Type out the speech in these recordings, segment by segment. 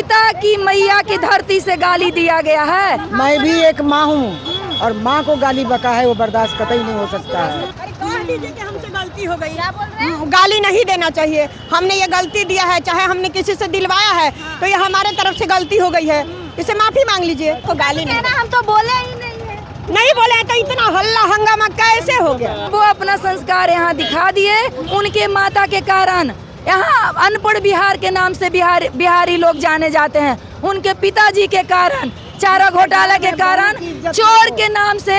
सीता की मैया की धरती से गाली दिया गया है। मैं भी एक माँ हूँ और माँ को गाली बका है वो बर्दाश्त कतई नहीं हो सकता है। कह दीजिए कि हमसे गलती हो गई। क्या बोल रहे हैं? गाली नहीं देना चाहिए। हमने ये गलती दिया है, चाहे हमने किसी से दिलवाया है तो ये हमारे तरफ से गलती हो गई है, इसे माफी मांग लीजिए। तो गाली नहीं, हम तो बोले ही नहीं बोले तो इतना हल्ला हंगामा कैसे हो गया? वो अपना संस्कार यहाँ दिखा दिए। उनके माता के कारण यहाँ अनपढ़ बिहार के नाम से बिहारी लोग जाने जाते हैं। उनके पिताजी के कारण, चारा घोटाला के कारण, चोर के नाम से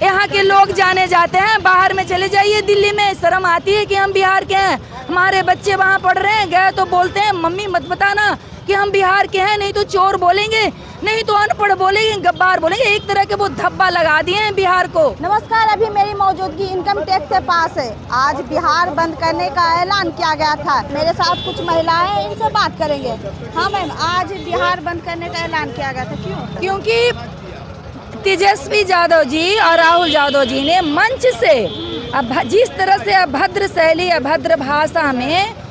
यहाँ के लोग जाने जाते हैं। बाहर में चले जाइए, दिल्ली में शर्म आती है कि हम बिहार के हैं। हमारे बच्चे वहाँ पढ़ रहे हैं, गए तो बोलते हैं मम्मी मत बताना कि हम बिहार के हैं, नहीं तो चोर बोलेंगे, नहीं तो अनपढ़ बोलेंगे, गब्बार बोलेंगे। एक तरह के वो धब्बा लगा दिए हैं बिहार को। नमस्कार, अभी मेरी मौजूदगी इनकम टैक्स के पास है। आज बिहार बंद करने का ऐलान किया गया था। मेरे साथ कुछ महिलाएं हैं, इनसे बात करेंगे। हाँ मैम, आज बिहार बंद करने का ऐलान किया गया था, क्यों? क्योंकि तेजस्वी यादव जी और राहुल यादव जी ने मंच से जिस तरह से अभद्र शैली, अभद्र भाषा में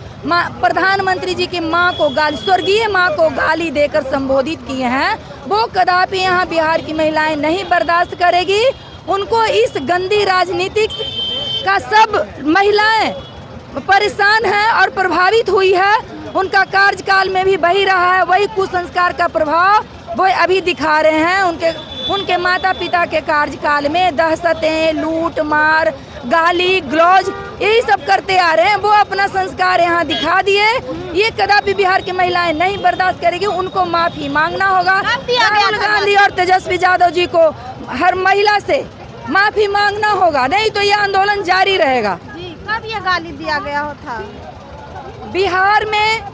प्रधानमंत्री जी की मां को गाली, स्वर्गीय मां को गाली देकर संबोधित किए हैं, वो कदापि यहाँ बिहार की महिलाएं नहीं बर्दाश्त करेगी। उनको इस गंदी राजनीति का सब महिलाएं परेशान हैं और प्रभावित हुई है। उनका कार्यकाल में भी वही रहा है, वही कुसंस्कार का प्रभाव वो अभी दिखा रहे हैं। उनके माता पिता के कार्यकाल में दहशतें, लूट मार, गाली गलौज यही सब करते आ रहे हैं। वो अपना संस्कार यहाँ दिखा दिए। ये कदापि बिहार की महिलाएं नहीं बर्दाश्त करेगी। उनको माफी मांगना होगा। राहुल गांधी और तेजस्वी यादव जी को, हर महिला से माफी मांगना होगा, नहीं तो ये आंदोलन जारी रहेगा। कब ये गाली दिया गया था? बिहार में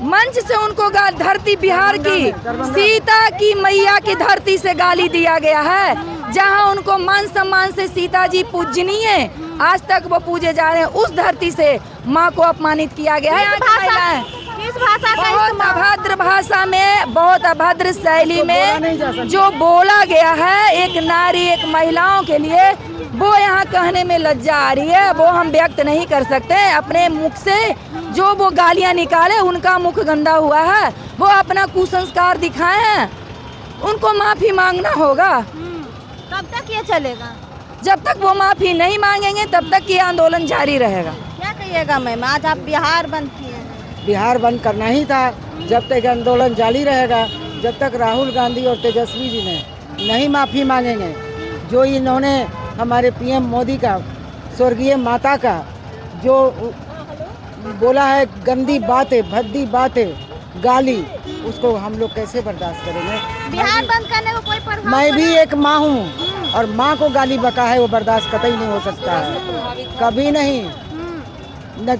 मंच से उनको धरती, बिहार की सीता की मैया की धरती से गाली दिया गया है। जहां उनको मान सम्मान से सीता जी पूजनीय, आज तक वो पूजे जा रहे हैं, उस धरती से माँ को अपमानित किया गया है। किस भाषा का? बहुत अभद्र भाषा में, बहुत अभद्र शैली में जो बोला गया है एक नारी, एक महिलाओं के लिए, वो यहाँ कहने में लज्जा आ रही है। वो हम व्यक्त नहीं कर सकते अपने मुख से। जो वो गालियाँ निकाले, उनका मुख गंदा हुआ है, वो अपना कुसंस्कार दिखाए हैं, उनको माफी मांगना होगा। कब तक ये चलेगा? जब तक वो माफी नहीं मांगेंगे तब तक ये आंदोलन जारी रहेगा। क्या कहिएगा मैम, आज आप बिहार बंद किए हैं? बिहार बंद करना ही था। जब तक आंदोलन जारी रहेगा, जब तक राहुल गांधी और तेजस्वी जी ने नहीं माफ़ी मांगेंगे। जो इन्होंने हमारे पीएम मोदी का, स्वर्गीय माता का जो बोला है गंदी बातें, भद्दी बातें, गाली, उसको हम लोग कैसे बर्दाश्त करेंगे? बिहार बंद करने को कोई प्रभाव? मैं भी एक माँ हूँ और माँ को गाली बका है वो बर्दाश्त कतई नहीं हो सकता है, कभी नहीं। न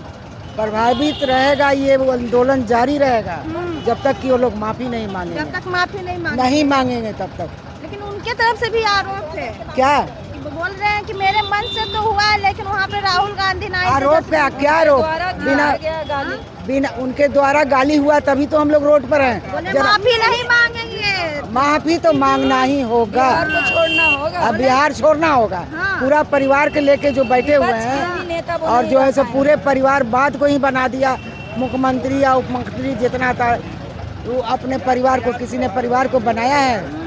प्रभावित रहेगा, ये वो आंदोलन जारी रहेगा जब तक कि वो लोग माफी नहीं मांगेंगे। जब तक माफी नहीं मांगेंगे तब तक। लेकिन उनके तरफ से भी आरोप है। क्या बोल रहे हैं कि मेरे मन से तो हुआ है, लेकिन वहाँ पे राहुल गांधी ने आरोप पे क्या आरोप? बिना उनके द्वारा गाली हुआ तभी तो हम लोग रोड पर हैं। माफी नहीं मांगेंगे। माफी तो मांगना ही होगा, छोड़ना होगा, अब बिहार छोड़ना होगा। हाँ। पूरा परिवार के लेके जो बैठे हुए हैं और जो है सो पूरे परिवार बात को ही बना दिया। मुख्यमंत्री या उप मुख्यमंत्री जितना था वो अपने परिवार को, किसी ने परिवार को बनाया है,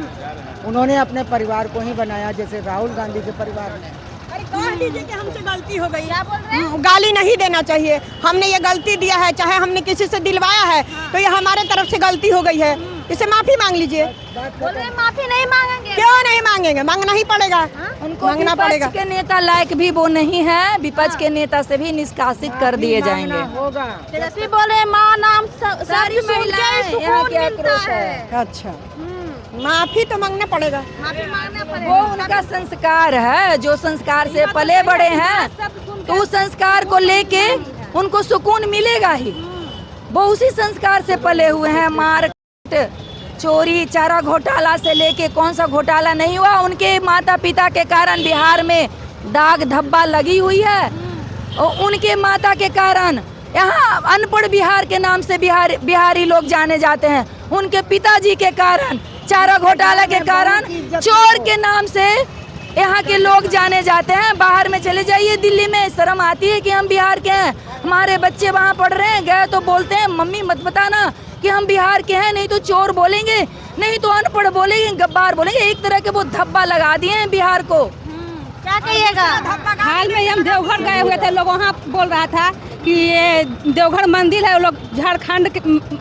उन्होंने अपने परिवार को ही बनाया, जैसे राहुल गांधी के परिवार ने। कह दीजिए कि हमसे गलती हो गई। क्या बोल रहे हैं? गाली नहीं देना चाहिए। हमने ये गलती दिया है, चाहे हमने किसी से दिलवाया है तो ये हमारे तरफ से गलती हो गई है, इसे माफी मांग लीजिए। बोल रहे हैं माफी नहीं मांगेंगे। क्यों नहीं मांगेंगे? मांगना ही पड़ेगा। उनको मांगना पड़ेगा। विपक्ष के नेता लायक भी वो नहीं है, विपक्ष के नेता से भी निष्कासित कर दिए जाएंगे। होगा। तेजस्वी बोल रहे हैं माँ नाम सारी महिलाएं यहाँ के आक्रोश है। अच्छा, माफी तो मांगना पड़ेगा। माफी मांगना वो पड़ेगा। उनका संस्कार है, जो संस्कार से पले बड़े हैं, तो उस संस्कार को लेके उनको सुकून मिलेगा ही। वो उसी संस्कार से पले हुए हैं। मार, चोरी, चारा घोटाला से लेके कौन सा घोटाला नहीं हुआ, उनके माता पिता के कारण बिहार में दाग धब्बा लगी हुई है। और उनके माता के कारण यहाँ अनपढ़ बिहार के नाम से बिहारी लोग जाने जाते हैं। उनके पिताजी के कारण, चारा घोटाला के कारण, चोर के नाम से यहाँ के लोग जाने जाते हैं। बाहर में चले जाइए, दिल्ली में शर्म आती है कि हम बिहार के हैं। हमारे बच्चे वहाँ पढ़ रहे हैं, गए तो बोलते हैं मम्मी मत बताना कि हम बिहार के हैं, नहीं तो चोर बोलेंगे, नहीं तो अनपढ़ बोलेंगे, गब्बार बोलेंगे। एक तरह के वो धब्बा लगा दिए हैं बिहार को। क्या कहिएगा? हाल में हम देवघर गए हुए थे, लोग वहाँ बोल रहा था कि ये देवघर मंदिर है, वो लोग झारखंड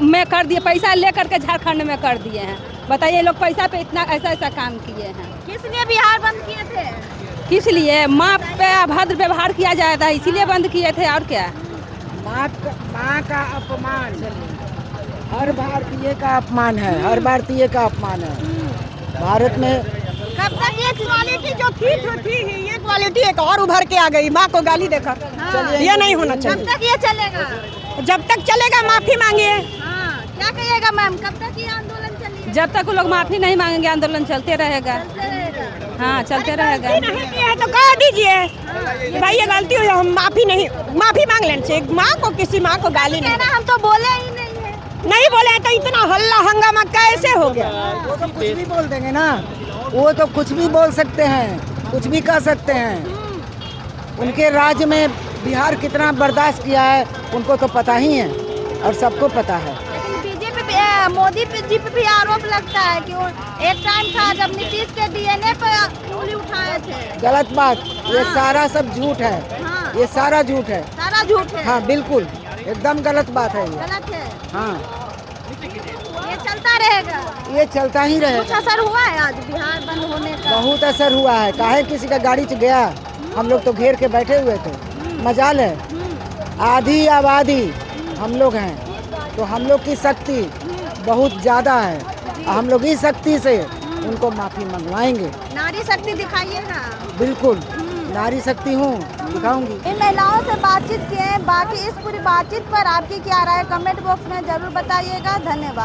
में कर दिए, पैसा ले करके झारखंड में कर दिए हैं। बताइए, लोग पैसा पे इतना ऐसा ऐसा काम किए हैं। किस लिए बिहार बंद किए थे? किस लिए? माँ पे अभद्र व्यवहार किया जाता है, इसीलिए बंद किए थे। और क्या? माँ का अपमान हर भारतीय का अपमान है, हर भारतीय का अपमान है भारत में। कब तक ये क्वालिटी जो थी ये क्वालिटी एक और उभर के आ गई माँ को गाली देकर। ये नहीं होना कब चाहिए। तक ये चलेगा? जब तक चलेगा माफी मांगिए। हाँ, क्या कहिएगा मैम, कब तक ये आंदोलन चलेगा? जब तक वो लोग माफी नहीं मांगेंगे, आंदोलन चलते रहेगा। चलते रहेगा। हाँ, चलते रहेगा। गलती नहीं की है तो कह दीजिए कि भाई ये गलती हुई, हम माफी मांग लेना चाहिए। माँ को, किसी माँ को गाली नहीं। कहना हम तो बोले ही नहीं है। नहीं बोले तो इतना हल्ला हंगामा कैसे हो गया? वो तो कुछ भी बोल देंगे ना, वो तो कुछ भी बोल सकते हैं, कुछ भी कह सकते हैं। उनके राज्य में बिहार कितना बर्दाश्त किया है उनको तो पता ही है और सबको पता है। लेकिन बीजेपी मोदी जी पे भी आरोप लगता है कि वो एक टाइम था जब नीतीश के डीएनए पर उंगली उठाए थे। गलत बात, ये सारा सब झूठ है, हाँ, ये सारा झूठ है। सारा झूठ है। हाँ बिल्कुल, एकदम गलत बात है ये। गलत है। हाँ, ये चलता रहेगा। ये चलता ही कुछ रहेगा। असर हुआ है आज बिहार बंद होने का? बहुत असर हुआ है। काहे किसी का गाड़ी से गया, हम लोग तो घेर के बैठे हुए थे। मजाल है, आधी आबादी हम लोग हैं, तो हम लोग की शक्ति बहुत ज़्यादा है। हम लोग इस शक्ति से उनको माफ़ी मंगवाएंगे। नारी शक्ति दिखाइएगा। बिल्कुल, नारी शक्ति हूँ, दिखाऊंगी। इन महिलाओं से बातचीत किए। बाकी इस पूरी बातचीत पर आपकी क्या राय, कमेंट बॉक्स में जरूर बताइएगा। धन्यवाद।